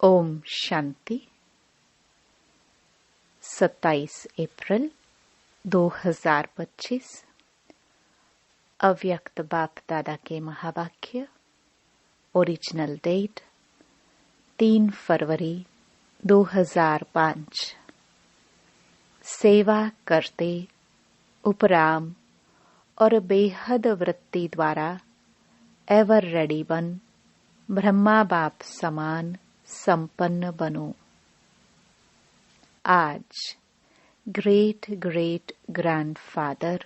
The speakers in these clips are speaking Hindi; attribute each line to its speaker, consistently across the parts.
Speaker 1: ओम शांति। 27 अप्रैल 2025 अव्यक्त बाप दादा के महावाक्य। ओरिजिनल डेट 3 फरवरी 2005। सेवा करते उपराम और बेहद वृत्ति द्वारा एवर रेडी बन ब्रह्मा बाप समान संपन्न बनो। आज ग्रेट ग्रेट ग्रैंडफादर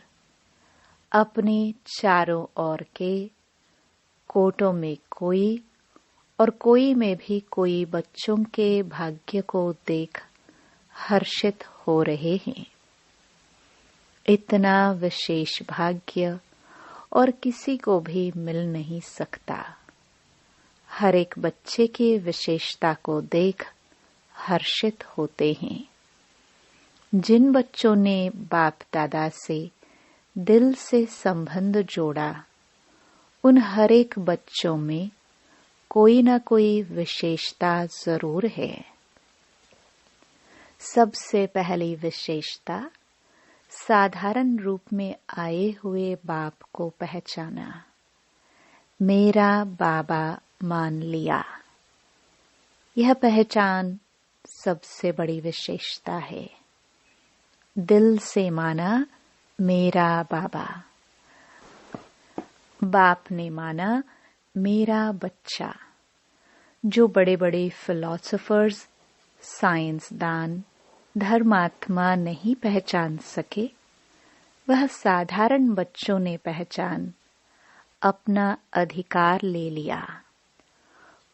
Speaker 1: अपने चारों ओर के कोटों में कोई और कोई में भी कोई बच्चों के भाग्य को देख हर्षित हो रहे हैं। इतना विशेष भाग्य और किसी को भी मिल नहीं सकता। हर एक बच्चे की विशेषता को देख हर्षित होते हैं। जिन बच्चों ने बाप दादा से दिल से संबंध जोड़ा, उन हर एक बच्चों में कोई न कोई विशेषता जरूर है। सबसे पहली विशेषता साधारण रूप में आए हुए बाप को पहचाना। मेरा बाबा मान लिया। यह पहचान सबसे बड़ी विशेषता है। दिल से माना मेरा बाबा। बाप ने माना मेरा बच्चा। जो बड़े बड़े फिलोसोफर्स, साइंसदान, धर्मात्मा नहीं पहचान सके, वह साधारण बच्चों ने पहचान अपना अधिकार ले लिया।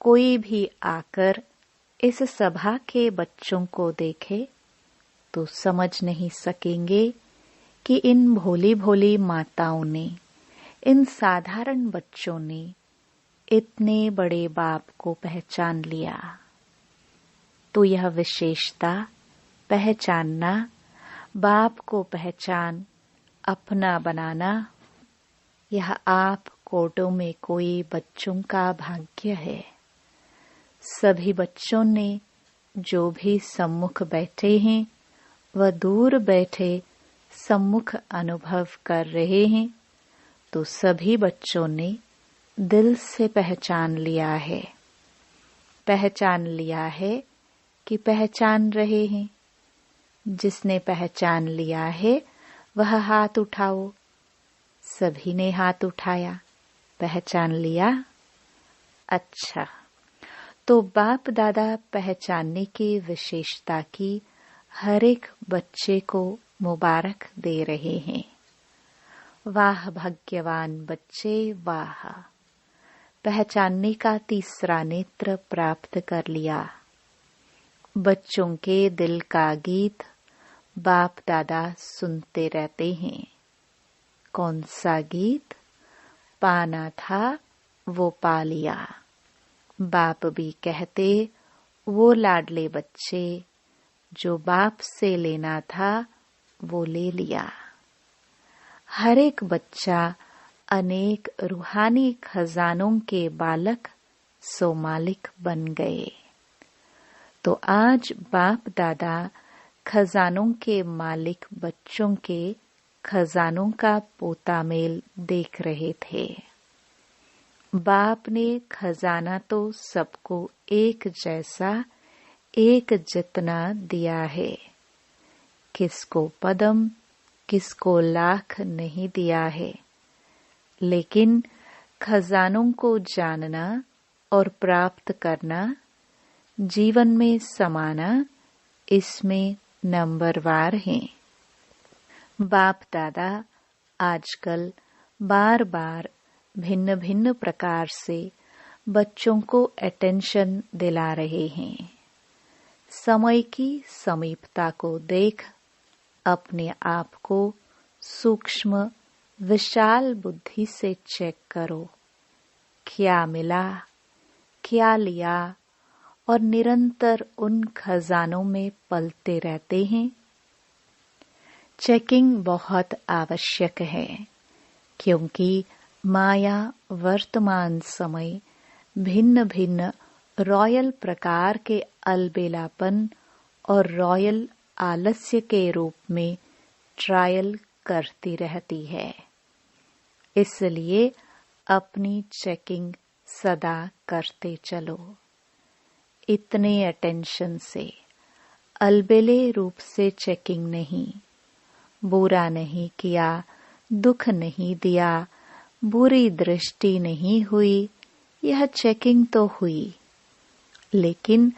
Speaker 1: कोई भी आकर इस सभा के बच्चों को देखे तो समझ नहीं सकेंगे कि इन भोली भोली माताओं ने, इन साधारण बच्चों ने इतने बड़े बाप को पहचान लिया। तो यह विशेषता पहचानना, बाप को पहचान अपना बनाना, यह आप कोटों में कोई बच्चों का भाग्य है। सभी बच्चों ने जो भी सम्मुख बैठे हैं, वह दूर बैठे सम्मुख अनुभव कर रहे हैं, तो सभी बच्चों ने दिल से पहचान लिया है। पहचान लिया है कि पहचान रहे हैं। जिसने पहचान लिया है वह हाथ उठाओ। सभी ने हाथ उठाया। पहचान लिया। अच्छा, तो बाप दादा पहचानने की विशेषता की हर एक बच्चे को मुबारक दे रहे हैं। वाह भाग्यवान बच्चे, वाह। पहचानने का तीसरा नेत्र प्राप्त कर लिया। बच्चों के दिल का गीत बाप दादा सुनते रहते हैं। कौन सा गीत? पाना था वो पा लिया। बाप भी कहते, वो लाडले बच्चे जो बाप से लेना था वो ले लिया। हर एक बच्चा अनेक रूहानी खजानों के बालक सो मालिक बन गए। तो आज बाप दादा खजानों के मालिक बच्चों के खजानों का पोता मेल देख रहे थे। बाप ने खजाना तो सबको एक जैसा, एक जितना दिया है। किसको पदम, किसको लाख नहीं दिया है। लेकिन खजानों को जानना और प्राप्त करना, जीवन में समाना, इसमें नंबरवार हैं। बाप दादा आजकल बार बार भिन्न भिन्न प्रकार से बच्चों को अटेंशन दिला रहे हैं। समय की समीपता को देख अपने आप को सूक्ष्म विशाल बुद्धि से चेक करो। क्या मिला, क्या लिया, और निरंतर उन खजानों में पलते रहते हैं। चेकिंग बहुत आवश्यक है, क्योंकि माया वर्तमान समय भिन्न भिन्न रॉयल प्रकार के अलबेलापन और रॉयल आलस्य के रूप में ट्रायल करती रहती है। इसलिए अपनी चेकिंग सदा करते चलो, इतने अटेंशन से, अलबेले रूप से चेकिंग नहीं। बुरा नहीं किया, दुख नहीं दिया, बुरी दृष्टि नहीं हुई, यह चेकिंग तो हुई, लेकिन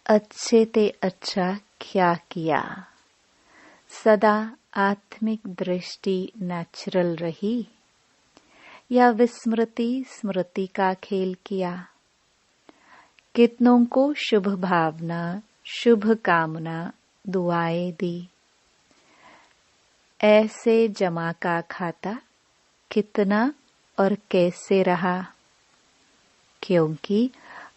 Speaker 1: अच्छे ते अच्छा क्या किया? सदा आत्मिक दृष्टि नेचुरल रही या विस्मृति स्मृति का खेल किया? कितनों को शुभ भावना, शुभ कामना, दुआएं दी। ऐसे जमा का खाता कितना और कैसे रहा? क्योंकि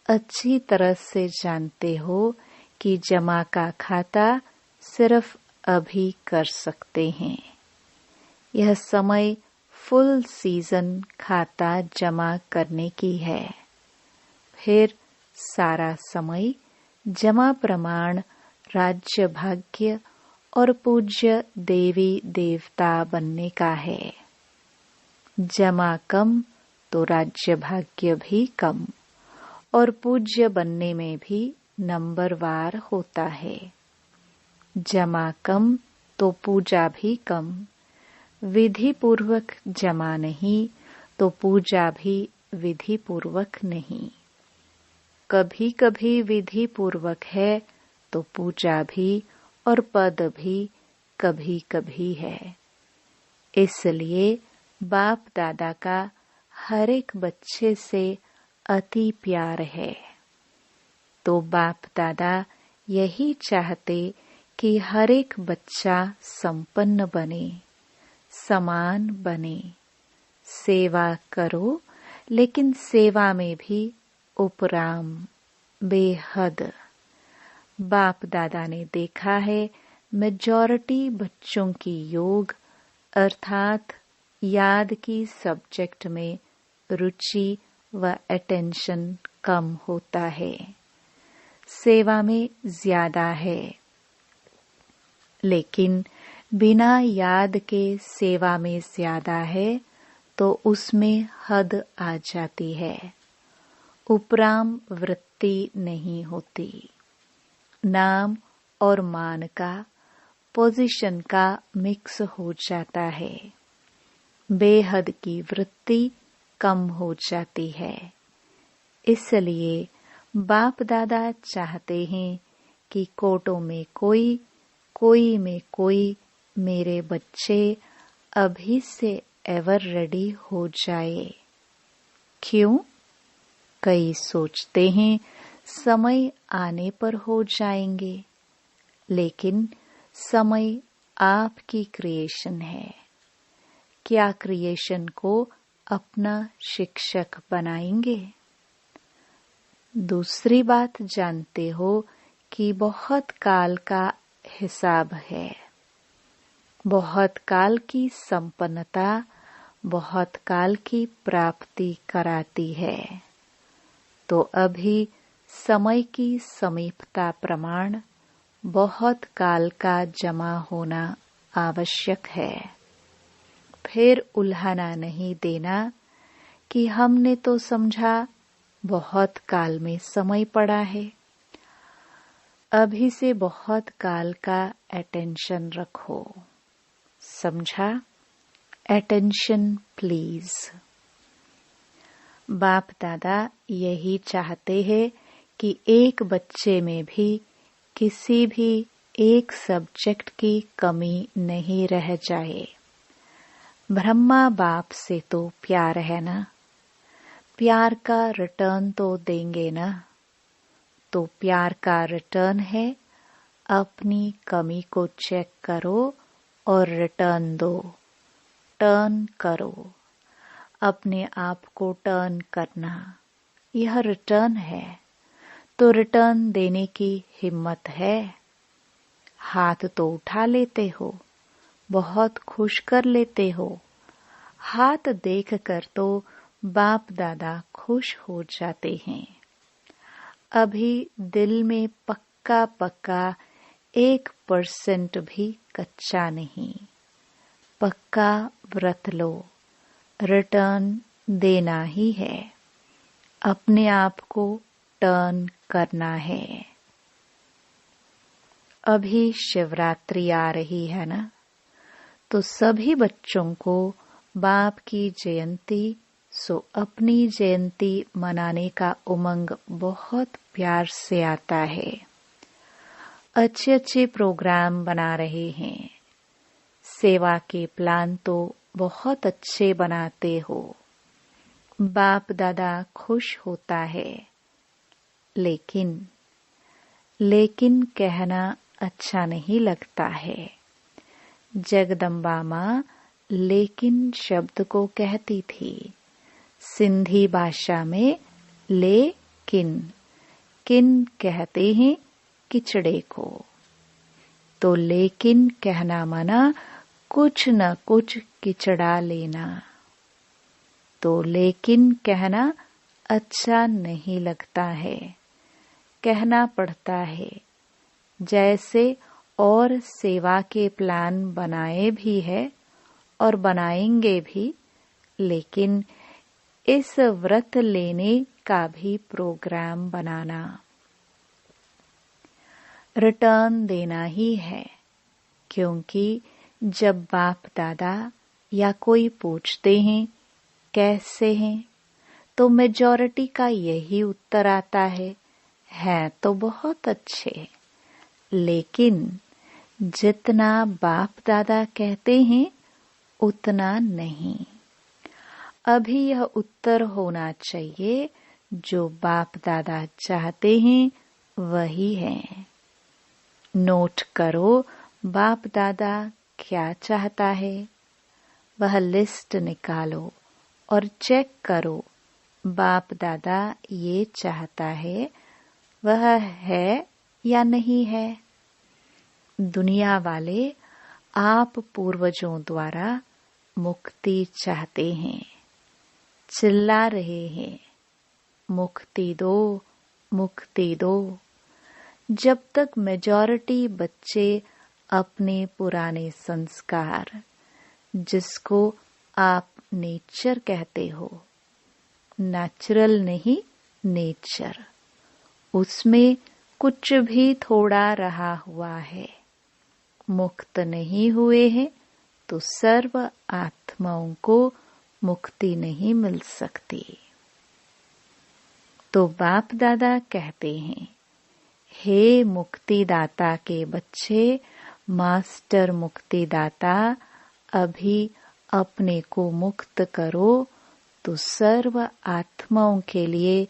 Speaker 1: अच्छी तरह से जानते हो कि जमा का खाता सिर्फ अभी कर सकते हैं। यह समय फुल सीजन खाता जमा करने की है। फिर सारा समय जमा प्रमाण, राज्य भाग्य और पूज्य देवी देवता बनने का है। जमा कम तो राज्य भाग्य भी कम और पूज्य बनने में भी नंबरवार होता है। जमा कम तो पूजा भी कम, विधि पूर्वक जमा नहीं तो पूजा भी विधि पूर्वक नहीं। कभी कभी विधि पूर्वक है तो पूजा भी और पद भी कभी कभी है। इसलिए बाप दादा का हर एक बच्चे से अति प्यार है। तो बाप दादा यही चाहते कि हर एक बच्चा संपन्न बने, समान बने। सेवा करो, लेकिन सेवा में भी उपराम, बेहद। बाप दादा ने देखा है मेजॉरिटी बच्चों की योग अर्थात याद की सब्जेक्ट में रुचि व अटेंशन कम होता है, सेवा में ज्यादा है। लेकिन बिना याद के सेवा में ज्यादा है तो उसमें हद आ जाती है, उपराम वृत्ति नहीं होती। नाम और मान का, पोजीशन का मिक्स हो जाता है, बेहद की वृत्ति कम हो जाती है। इसलिए बाप दादा चाहते हैं कि कोटों में कोई, कोई में कोई मेरे बच्चे अभी से एवर रेडी हो जाए। क्यों? कई सोचते हैं समय आने पर हो जाएंगे, लेकिन समय आपकी क्रिएशन है। क्या क्रिएशन को अपना शिक्षक बनाएंगे? दूसरी बात जानते हो कि बहुत काल का हिसाब है, बहुत काल की संपन्नता बहुत काल की प्राप्ति कराती है। तो अभी समय की समीपता प्रमाण बहुत काल का जमा होना आवश्यक है। फिर उल्हाना नहीं देना कि हमने तो समझा बहुत काल में समय पड़ा है। अभी से बहुत काल का अटेंशन रखो, समझा? Attention please. बाप दादा यही चाहते हैं कि एक बच्चे में भी किसी भी एक सब्जेक्ट की कमी नहीं रह जाए। ब्रह्मा बाप से तो प्यार है ना, प्यार का रिटर्न तो देंगे ना। तो प्यार का रिटर्न है अपनी कमी को चेक करो और रिटर्न दो। टर्न करो, अपने आप को टर्न करना, यह रिटर्न है। तो रिटर्न देने की हिम्मत है? हाथ तो उठा लेते हो, बहुत खुश कर लेते हो। हाथ देखकर तो बाप दादा खुश हो जाते हैं। अभी दिल में पक्का पक्का 1% भी कच्चा नहीं। पक्का व्रत लो, रिटर्न देना ही है, अपने आप को टर्न करना है। अभी शिवरात्रि आ रही है ना, तो सभी बच्चों को बाप की जयंती सो अपनी जयंती मनाने का उमंग बहुत प्यार से आता है। अच्छे अच्छे प्रोग्राम बना रहे हैं, सेवा के प्लान तो बहुत अच्छे बनाते हो, बाप दादा खुश होता है। लेकिन कहना अच्छा नहीं लगता है। जगदम्बा माँ लेकिन शब्द को कहती थी। सिंधी भाषा में लेकिन, किन कहते हैं किचड़े को। तो लेकिन कहना माना कुछ न कुछ किचड़ा लेना। तो लेकिन कहना अच्छा नहीं लगता है, कहना पड़ता है। जैसे और सेवा के प्लान बनाए भी है और बनाएंगे भी, लेकिन इस व्रत लेने का भी प्रोग्राम बनाना, रिटर्न देना ही है। क्योंकि जब बाप दादा या कोई पूछते हैं कैसे हैं, तो मेजॉरिटी का यही उत्तर आता है तो बहुत अच्छे। लेकिन जितना बाप दादा कहते हैं उतना नहीं। अभी यह उत्तर होना चाहिए, जो बाप दादा चाहते हैं वही है। नोट करो बाप दादा क्या चाहता है, वह लिस्ट निकालो और चेक करो बाप दादा ये चाहता है वह है या नहीं है। दुनिया वाले आप पूर्वजों द्वारा मुक्ति चाहते हैं, चिल्ला रहे हैं मुक्ति दो, मुक्ति दो। जब तक मेजॉरिटी बच्चे अपने पुराने संस्कार, जिसको आप नेचर कहते हो, नेचुरल नहीं नेचर, उसमें कुछ भी थोड़ा रहा हुआ है, मुक्त नहीं हुए हैं, तो सर्व आत्माओं को मुक्ति नहीं मिल सकती। तो बाप दादा कहते हैं, हे मुक्तिदाता के बच्चे, मास्टर मुक्तिदाता, अभी अपने को मुक्त करो तो सर्व आत्माओं के लिए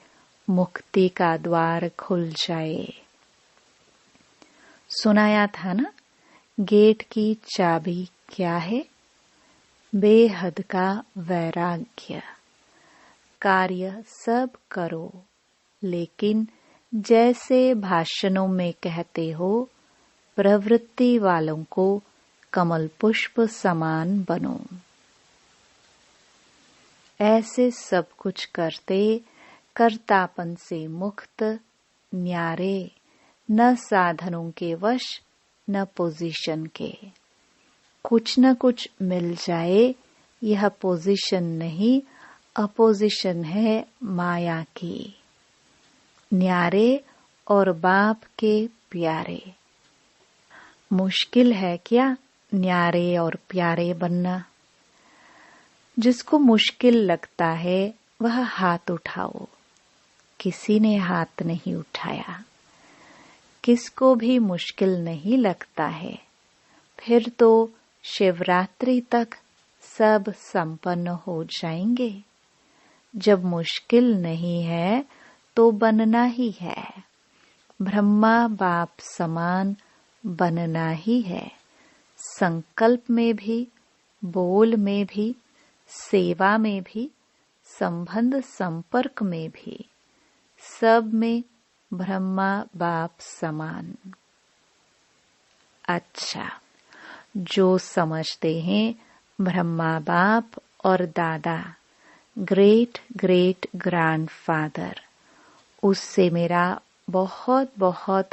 Speaker 1: मुक्ति का द्वार खुल जाए। सुनाया था ना, गेट की चाबी क्या है? बेहद का वैराग्य। कार्य सब करो, लेकिन जैसे भाषणों में कहते हो, प्रवृत्ति वालों को कमल पुष्प समान बनो। ऐसे सब कुछ करते, कर्तापन से मुक्त, न्यारे, न साधनों के वश, न पोजीशन के। कुछ न कुछ मिल जाए, यह पोजीशन नहीं, अपोजिशन है माया की। न्यारे और बाप के प्यारे। मुश्किल है क्या न्यारे और प्यारे बनना? जिसको मुश्किल लगता है वह हाथ उठाओ। किसी ने हाथ नहीं उठाया। किसको भी मुश्किल नहीं लगता है। फिर तो शिवरात्रि तक सब संपन्न हो जाएंगे। जब मुश्किल नहीं है तो बनना ही है। ब्रह्मा बाप समान बनना ही है। संकल्प में भी, बोल में भी, सेवा में भी, संबंध संपर्क में भी, सब में ब्रह्मा बाप समान। अच्छा, जो समझते हैं ब्रह्मा बाप और दादा ग्रेट ग्रेट ग्रैंडफादर, उससे मेरा बहुत बहुत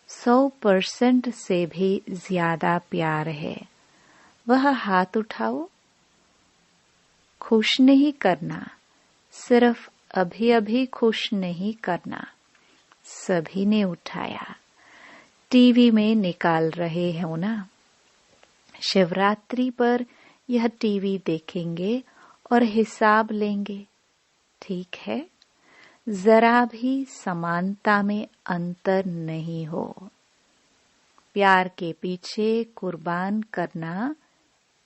Speaker 1: 100% से भी ज्यादा प्यार है, वह हाथ उठाओ। खुश नहीं करना, सिर्फ अभी अभी खुश नहीं करना। सभी ने उठाया। टीवी में निकाल रहे हो ना? शिवरात्रि पर यह टीवी देखेंगे और हिसाब लेंगे, ठीक है? जरा भी समानता में अंतर नहीं हो। प्यार के पीछे कुर्बान करना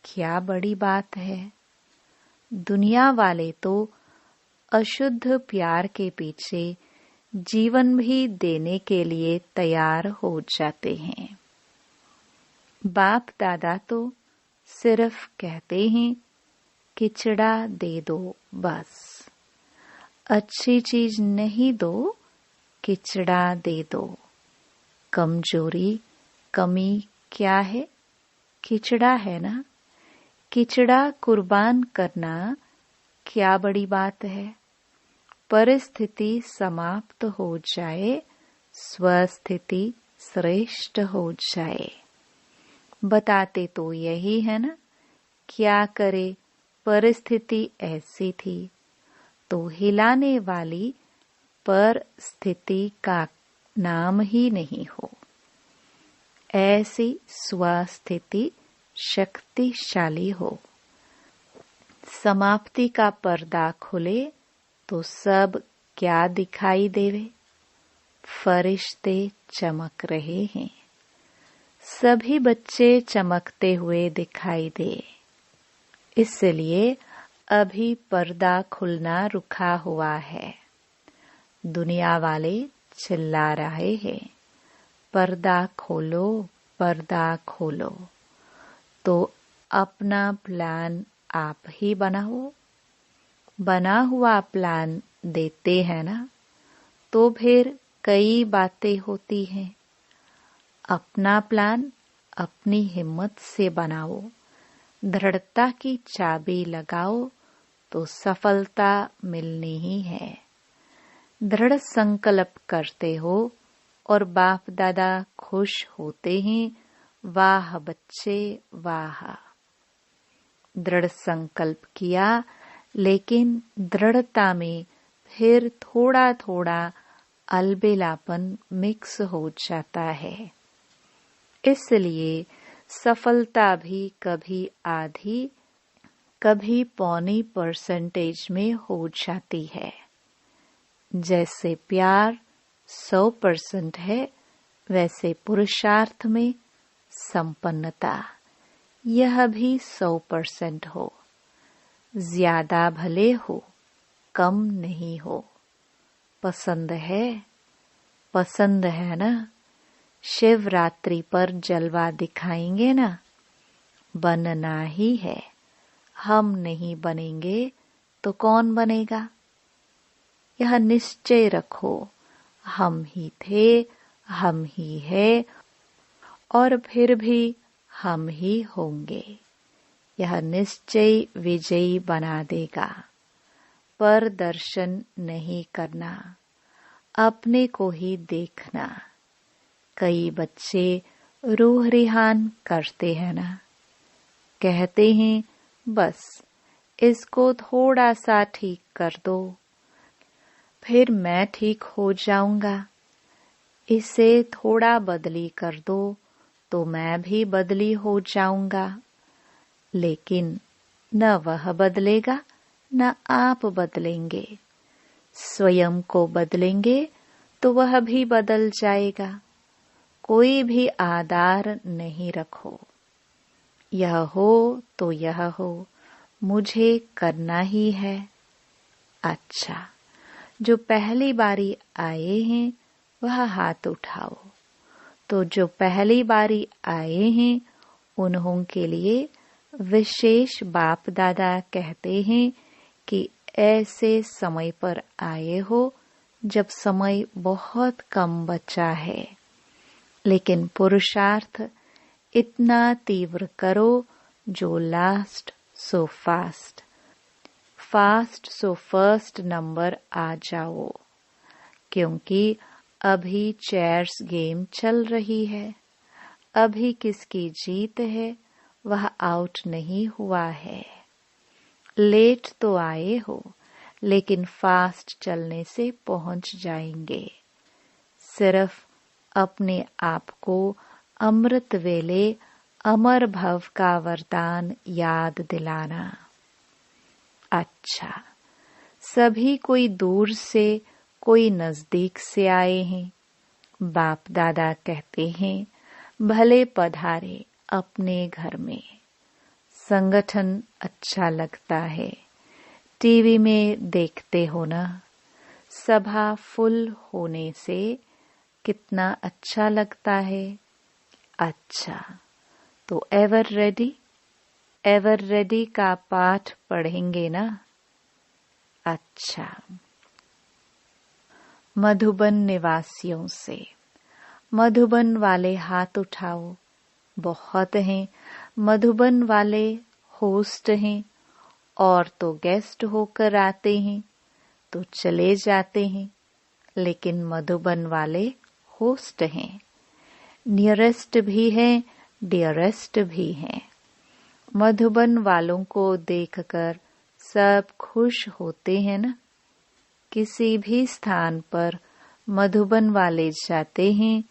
Speaker 1: क्या बड़ी बात है। दुनिया वाले तो अशुद्ध प्यार के पीछे जीवन भी देने के लिए तैयार हो जाते हैं। बाप दादा तो सिर्फ कहते हैं खिचड़ा दे दो, बस। अच्छी चीज नहीं दो, खिचड़ा दे दो। कमजोरी, कमी क्या है? खिचड़ा है ना। खिचड़ा कुर्बान करना क्या बड़ी बात है। परिस्थिति समाप्त हो जाए, स्वस्थिति श्रेष्ठ हो जाए। बताते तो यही है ना। क्या करे, परिस्थिति ऐसी थी तो हिलाने वाली परिस्थिति का नाम ही नहीं हो। ऐसी स्वस्थिति शक्तिशाली हो। समाप्ति का पर्दा खुले तो सब क्या दिखाई देवे? फरिश्ते चमक रहे हैं। सभी बच्चे चमकते हुए दिखाई दे। इसलिए अभी पर्दा खुलना रुका हुआ है। दुनिया वाले चिल्ला रहे हैं, पर्दा खोलो, पर्दा खोलो। तो अपना प्लान आप ही बनाओ। बना हुआ प्लान देते हैं ना, तो फिर कई बातें होती हैं। अपना प्लान अपनी हिम्मत से बनाओ, दृढ़ता की चाबी लगाओ तो सफलता मिलनी ही है। दृढ़ संकल्प करते हो और बाप दादा खुश होते हैं। वाह बच्चे वाह। दृढ़ संकल्प किया, लेकिन दृढ़ता में फिर थोड़ा थोड़ा अलबेलापन मिक्स हो जाता है। इसलिए सफलता भी कभी आधी कभी 0.25% में हो जाती है। जैसे प्यार 100% है, वैसे पुरुषार्थ में संपन्नता यह भी 100% हो। ज्यादा भले हो, कम नहीं हो। पसंद है? पसंद है ना? शिवरात्रि पर जलवा दिखाएंगे ना? बनना ही है। हम नहीं बनेंगे तो कौन बनेगा? यह निश्चय रखो, हम ही थे, हम ही है और फिर भी हम ही होंगे। यह निश्चय विजयी बना देगा। पर दर्शन नहीं करना, अपने को ही देखना। कई बच्चे रूह रिहान करते हैं ना, कहते हैं बस इसको थोड़ा सा ठीक कर दो, फिर मैं ठीक हो जाऊंगा। इसे थोड़ा बदली कर दो तो मैं भी बदली हो जाऊंगा। लेकिन न वह बदलेगा, न आप बदलेंगे। स्वयं को बदलेंगे तो वह भी बदल जाएगा। कोई भी आधार नहीं रखो। यह हो तो यह हो, मुझे करना ही है। अच्छा, जो पहली बारी आए हैं वह हाथ उठाओ। तो जो पहली बारी आए हैं उन्हों के लिए विशेष बाप दादा कहते हैं कि ऐसे समय पर आए हो जब समय बहुत कम बचा है, लेकिन पुरुषार्थ इतना तीव्र करो जो last so fast, fast so first number आ जाओ। क्योंकि अभी चेयर्स गेम चल रही है। अभी किसकी जीत है, वह आउट नहीं हुआ है। लेट तो आए हो, लेकिन फास्ट चलने से पहुंच जाएंगे। सिर्फ अपने आप को अमृत वेले अमर भव का वरदान याद दिलाना। अच्छा, सभी कोई दूर से कोई नजदीक से आए हैं। बाप दादा कहते हैं, भले पधारे अपने घर में। संगठन अच्छा लगता है, टीवी में देखते हो ना। सभा फुल होने से कितना अच्छा लगता है। अच्छा, तो एवर रेडी का पाठ पढ़ेंगे ना। अच्छा, मधुबन निवासियों से। मधुबन वाले हाथ उठाओ। बहुत हैं। मधुबन वाले होस्ट हैं, और तो गेस्ट होकर आते हैं तो चले जाते हैं, लेकिन मधुबन वाले होस्ट हैं। नियरेस्ट भी हैं, डियरेस्ट भी हैं। मधुबन वालों को देखकर सब खुश होते हैं ना। किसी भी स्थान पर मधुबन वाले जाते हैं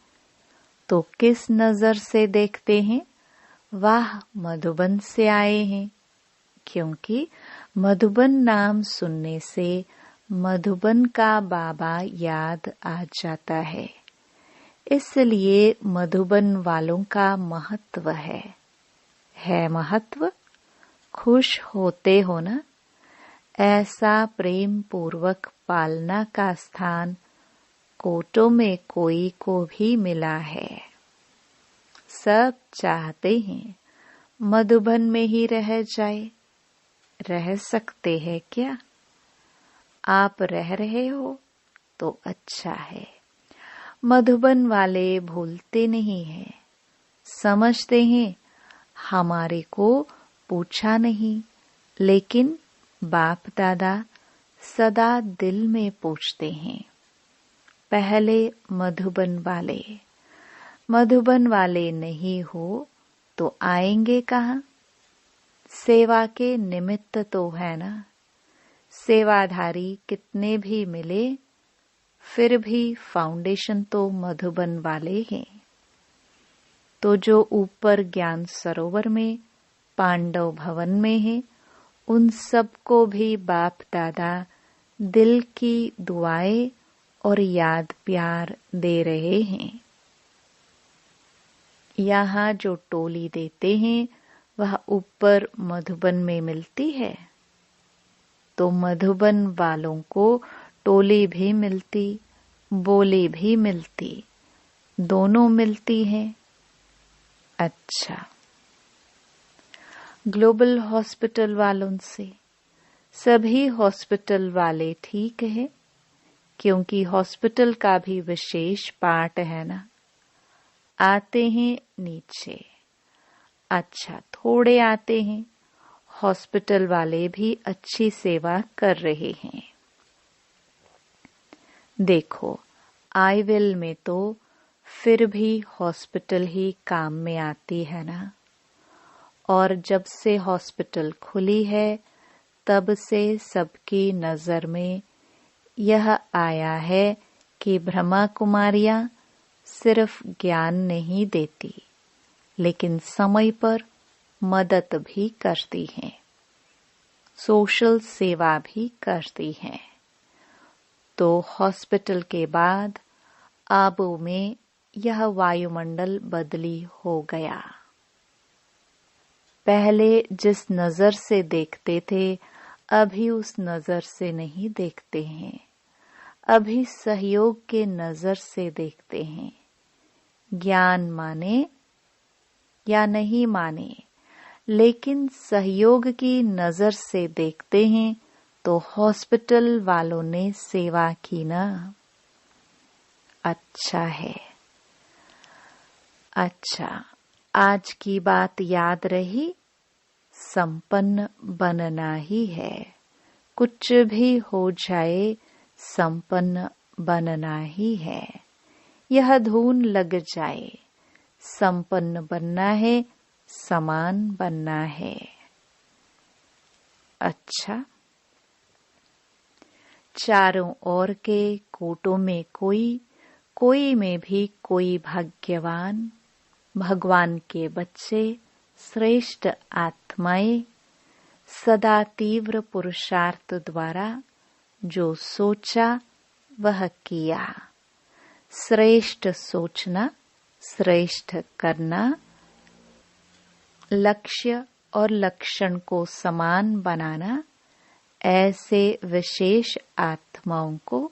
Speaker 1: तो किस नजर से देखते हैं? वाह, मधुबन से आए हैं। क्योंकि मधुबन नाम सुनने से मधुबन का बाबा याद आ जाता है। इसलिए मधुबन वालों का महत्व है महत्व। खुश होते हो ना। ऐसा प्रेम पूर्वक पालना का स्थान कोटों में कोई को भी मिला है। सब चाहते हैं मधुबन में ही रह जाए। रह सकते हैं क्या? आप रह रहे हो तो अच्छा है। मधुबन वाले भूलते नहीं हैं। समझते हैं हमारे को पूछा नहीं, लेकिन बाप दादा सदा दिल में पूछते हैं। पहले मधुबन वाले नहीं हो तो आएंगे कहाँ? सेवा के निमित्त तो है ना। सेवाधारी कितने भी मिले, फिर भी फाउंडेशन तो मधुबन वाले हैं। तो जो ऊपर ज्ञान सरोवर में पांडव भवन में है, उन सबको भी बाप दादा दिल की दुआएं और याद प्यार दे रहे हैं। यहाँ जो टोली देते हैं वह ऊपर मधुबन में मिलती है, तो मधुबन वालों को टोली भी मिलती, बोली भी मिलती, दोनों मिलती हैं। अच्छा, ग्लोबल हॉस्पिटल वालों से। सभी हॉस्पिटल वाले ठीक है, क्योंकि हॉस्पिटल का भी विशेष पार्ट है ना। आते हैं नीचे। अच्छा, थोड़े आते हैं। हॉस्पिटल वाले भी अच्छी सेवा कर रहे हैं। देखो, आई विल में तो फिर भी हॉस्पिटल ही काम में आती है ना। और जब से हॉस्पिटल खुली है तब से सबकी नजर में यह आया है कि ब्रह्मा कुमारियां सिर्फ ज्ञान नहीं देती, लेकिन समय पर मदद भी करती हैं, सोशल सेवा भी करती हैं। तो हॉस्पिटल के बाद आबू में यह वायुमंडल बदली हो गया। पहले जिस नजर से देखते थे, अभी उस नजर से नहीं देखते हैं। अभी सहयोग के नजर से देखते हैं। ज्ञान माने या नहीं माने, लेकिन सहयोग की नजर से देखते हैं तो हॉस्पिटल वालों ने सेवा की ना। अच्छा है। अच्छा, आज की बात याद रही। संपन्न बनना ही है। कुछ भी हो जाए, संपन्न बनना ही है। यह धुन लग जाए। संपन्न बनना है, समान बनना है। अच्छा, चारों ओर के कोटों में कोई में भी कोई भाग्यवान, भगवान के बच्चे, श्रेष्ठ आत्माएं सदा तीव्र पुरुषार्थ द्वारा जो सोचा वह किया। श्रेष्ठ सोचना, श्रेष्ठ करना, लक्ष्य और लक्षण को समान बनाना, ऐसे विशेष आत्माओं को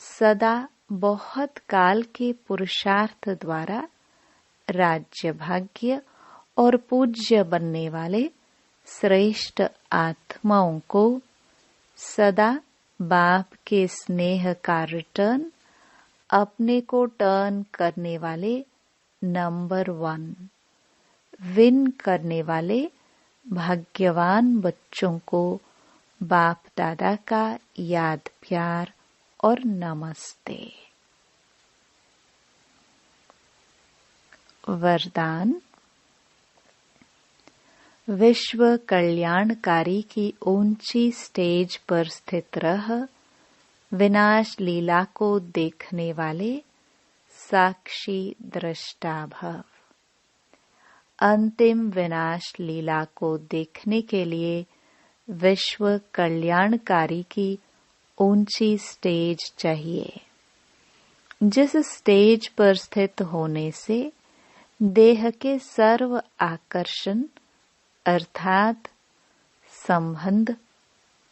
Speaker 1: सदा बहुत काल के पुरुषार्थ द्वारा राज्य भाग्य और पूज्य बनने वाले श्रेष्ठ आत्माओं को सदा बाप के स्नेह का रिटर्न, अपने को टर्न करने वाले नंबर 1, विन करने वाले भाग्यवान बच्चों को बाप दादा का याद प्यार और नमस्ते। वरदान। विश्व कल्याणकारी की ऊंची स्टेज पर स्थित रह विनाश लीला को देखने वाले साक्षी दृष्टा भव। अंतिम विनाश लीला को देखने के लिए विश्व कल्याणकारी की ऊंची स्टेज चाहिए, जिस स्टेज पर स्थित होने से देह के सर्व आकर्षण अर्थात संबंध,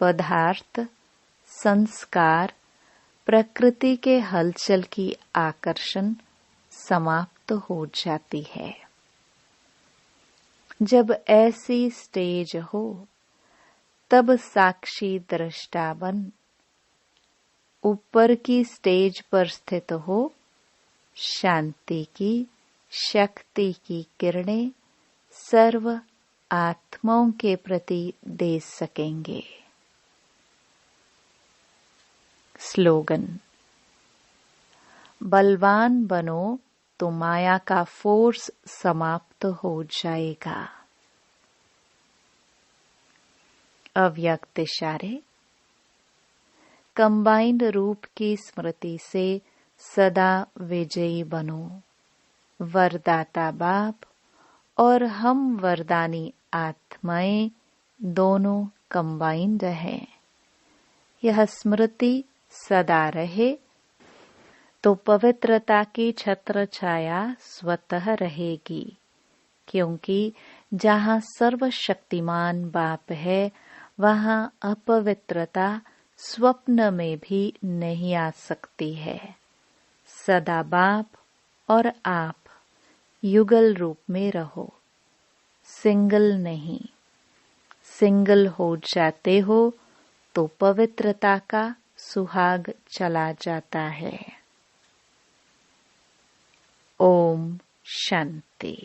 Speaker 1: पदार्थ, संस्कार, प्रकृति के हलचल की आकर्षण समाप्त हो जाती है। जब ऐसी स्टेज हो तब साक्षी दृष्टा बन ऊपर की स्टेज पर स्थित हो शांति की, शक्ति की किरणें सर्व आत्माओं के प्रति दे सकेंगे। स्लोगन। बलवान बनो तो माया का फोर्स समाप्त हो जाएगा। अव्यक्त इशारे। कंबाइंड रूप की स्मृति से सदा विजयी बनो। वरदाता बाप और हम वरदानी आत्माएं दोनों कंबाइंड हैं। यह स्मृति सदा रहे तो पवित्रता की छत्र छाया स्वतः रहेगी, क्योंकि जहाँ सर्वशक्तिमान बाप है वहाँ अपवित्रता स्वप्न में भी नहीं आ सकती है। सदा बाप और आप युगल रूप में रहो, सिंगल नहीं। सिंगल हो जाते हो तो पवित्रता का सुहाग चला जाता है। ओम शांति।